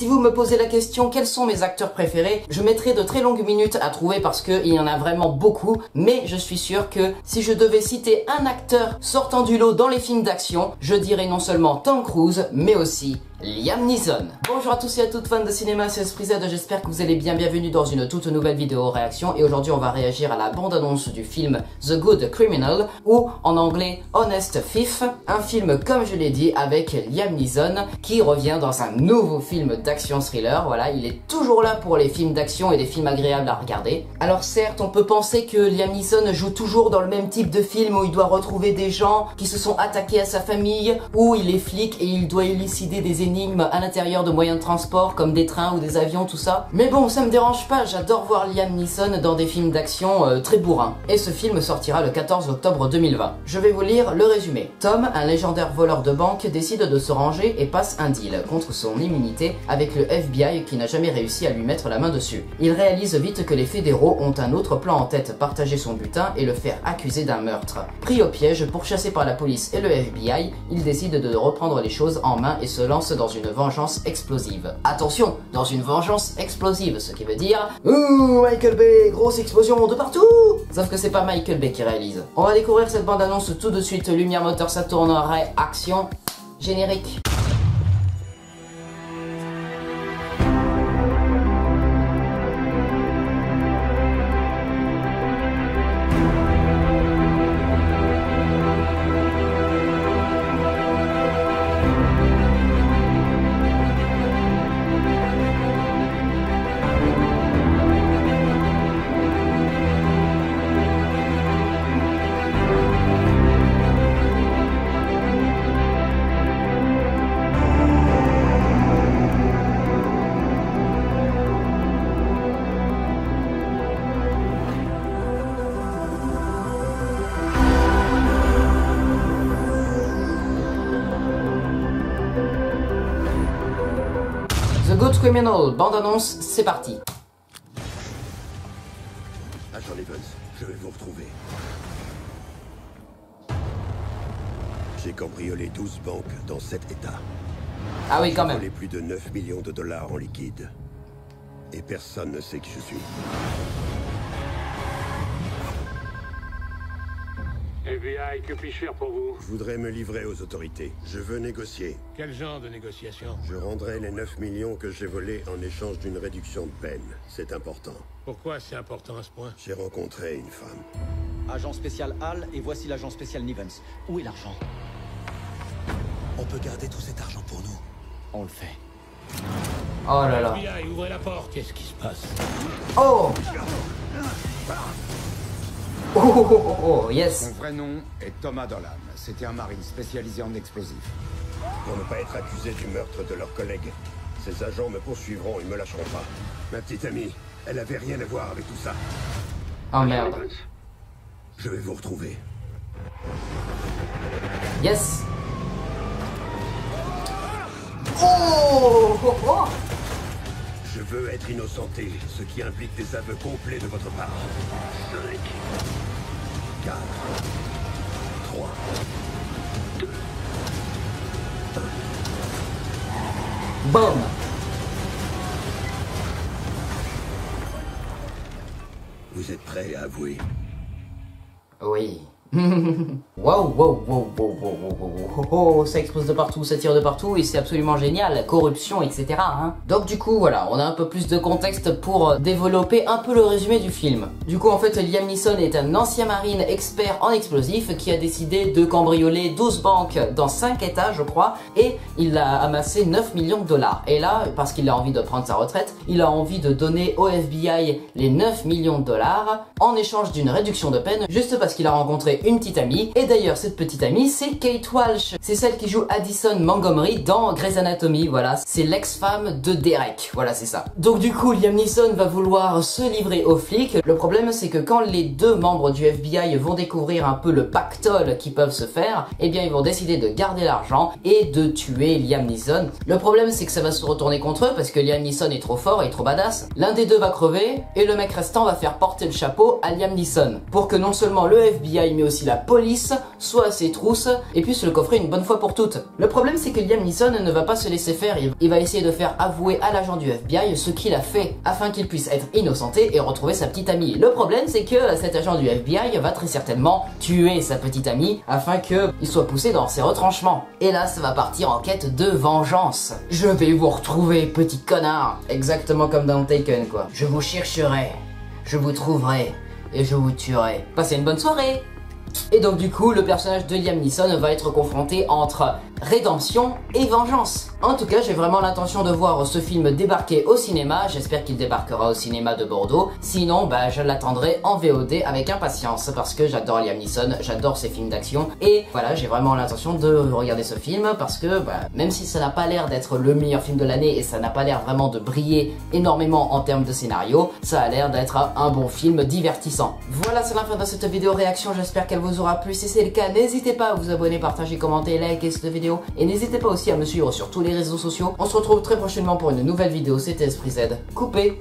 Si vous me posez la question quels sont mes acteurs préférés, je mettrai de très longues minutes à trouver parce qu'il y en a vraiment beaucoup, mais je suis sûr que si je devais citer un acteur sortant du lot dans les films d'action, je dirais non seulement Tom Cruise, mais aussi Liam Neeson. Bonjour à tous et à toutes fans de cinéma, c'est Esprit Z, j'espère que vous allez bien, bienvenue dans une toute nouvelle vidéo réaction et aujourd'hui on va réagir à la bande-annonce du film The Good Criminal ou en anglais Honest Thief, un film comme je l'ai dit avec Liam Neeson qui revient dans un nouveau film d'action thriller, voilà, il est toujours là pour les films d'action et des films agréables à regarder. Alors certes, on peut penser que Liam Neeson joue toujours dans le même type de film où il doit retrouver des gens qui se sont attaqués à sa famille, où il est flic et il doit élucider des énigmes à l'intérieur de moyens de transport comme des trains ou des avions, tout ça. Mais bon, ça me dérange pas, j'adore voir Liam Neeson dans des films d'action très bourrins. Et ce film sortira le 14 octobre 2020. Je vais vous lire le résumé. Tom, un légendaire voleur de banque, décide de se ranger et passe un deal contre son immunité avec le FBI qui n'a jamais réussi à lui mettre la main dessus. Il réalise vite que les fédéraux ont un autre plan en tête, partager son butin et le faire accuser d'un meurtre. Pris au piège, pourchassé par la police et le FBI, il décide de reprendre les choses en main et se lance dans une vengeance explosive. Attention, dans une vengeance explosive, ce qui veut dire ouh, Michael Bay, grosse explosion de partout. Sauf que c'est pas Michael Bay qui réalise. On va découvrir cette bande-annonce tout de suite. Lumière, moteur, ça tourne, arrêt, action, générique. The Good Criminal, bande-annonce, c'est parti. Agent Evans, je vais vous retrouver. J'ai cambriolé 12 banques dans 7 États. Ah oui, quand J'ai même. volé plus de 9 millions de dollars en liquide. Et personne ne sait qui je suis. FBI, que puis-je faire pour vous? Je voudrais me livrer aux autorités. Je veux négocier. Quel genre de négociation? Je rendrai les 9 millions que j'ai volés en échange d'une réduction de peine. C'est important. Pourquoi c'est important à ce point? J'ai rencontré une femme. Agent spécial Hall, et voici l'agent spécial Nivens. Où est l'argent? On peut garder tout cet argent pour nous. On le fait. Oh là là. FBI, ouvrez la porte, qu'est-ce qui se passe? Oh oh, oh, oh, oh, yes. Son vrai nom est Thomas Dolan. C'était un marine spécialisé en explosifs. Pour ne pas être accusé du meurtre de leurs collègues, ces agents me poursuivront et me lâcheront pas. Ma petite amie, elle avait rien à voir avec tout ça. Oh merde. Je vais vous retrouver. Yes. Oh, oh, oh. Je veux être innocenté, ce qui implique des aveux complets de votre part. 5, 4, 3, 2, 1. Boom. Vous êtes prêts à avouer? Oui. Wow, wow, wow, wow, wow, wow, wow, wow, ça explose de partout, ça tire de partout et c'est absolument génial, corruption, etc. Hein. Donc du coup, voilà, on a un peu plus de contexte pour développer un peu le résumé du film. Du coup, en fait, Liam Neeson est un ancien marine expert en explosifs qui a décidé de cambrioler 12 banques dans 5 États, je crois, et il a amassé 9 millions de dollars. Et là, parce qu'il a envie de prendre sa retraite, il a envie de donner au FBI les 9 millions de dollars en échange d'une réduction de peine, juste parce qu'il a rencontré une petite amie. Et d'ailleurs, cette petite amie, c'est Kate Walsh. C'est celle qui joue Addison Montgomery dans Grey's Anatomy, voilà. C'est l'ex-femme de Derek, voilà, c'est ça. Donc du coup, Liam Neeson va vouloir se livrer aux flics. Le problème, c'est que quand les deux membres du FBI vont découvrir un peu le pactole qui peuvent se faire, eh bien, ils vont décider de garder l'argent et de tuer Liam Neeson. Le problème, c'est que ça va se retourner contre eux parce que Liam Neeson est trop fort et trop badass. L'un des deux va crever et le mec restant va faire porter le chapeau à Liam Neeson pour que non seulement le FBI, mais aussi la police, soit à ses trousses, et puisse le coffrer une bonne fois pour toutes. Le problème c'est que Liam Neeson ne va pas se laisser faire, il va essayer de faire avouer à l'agent du FBI ce qu'il a fait, afin qu'il puisse être innocenté et retrouver sa petite amie. Le problème c'est que cet agent du FBI va très certainement tuer sa petite amie, afin qu'il soit poussé dans ses retranchements. Et là ça va partir en quête de vengeance. Je vais vous retrouver, petit connard. Exactement comme dans Taken quoi. Je vous chercherai, je vous trouverai, et je vous tuerai. Passez une bonne soirée. Et donc du coup, le personnage de Liam Neeson va être confronté entre rédemption et vengeance. En tout cas, j'ai vraiment l'intention de voir ce film débarquer au cinéma. J'espère qu'il débarquera au cinéma de Bordeaux. Sinon, bah, je l'attendrai en VOD avec impatience parce que j'adore Liam Neeson, j'adore ses films d'action. Et voilà, j'ai vraiment l'intention de regarder ce film parce que bah, même si ça n'a pas l'air d'être le meilleur film de l'année et ça n'a pas l'air vraiment de briller énormément en termes de scénario, ça a l'air d'être un bon film divertissant. Voilà, c'est la fin de cette vidéo réaction. J'espère qu'elle vous aura plu. Si c'est le cas, n'hésitez pas à vous abonner, partager, commenter, liker cette vidéo. Et n'hésitez pas aussi à me suivre sur tous les réseaux sociaux. On se retrouve très prochainement pour une nouvelle vidéo. C'était Esprit Z. Coupé.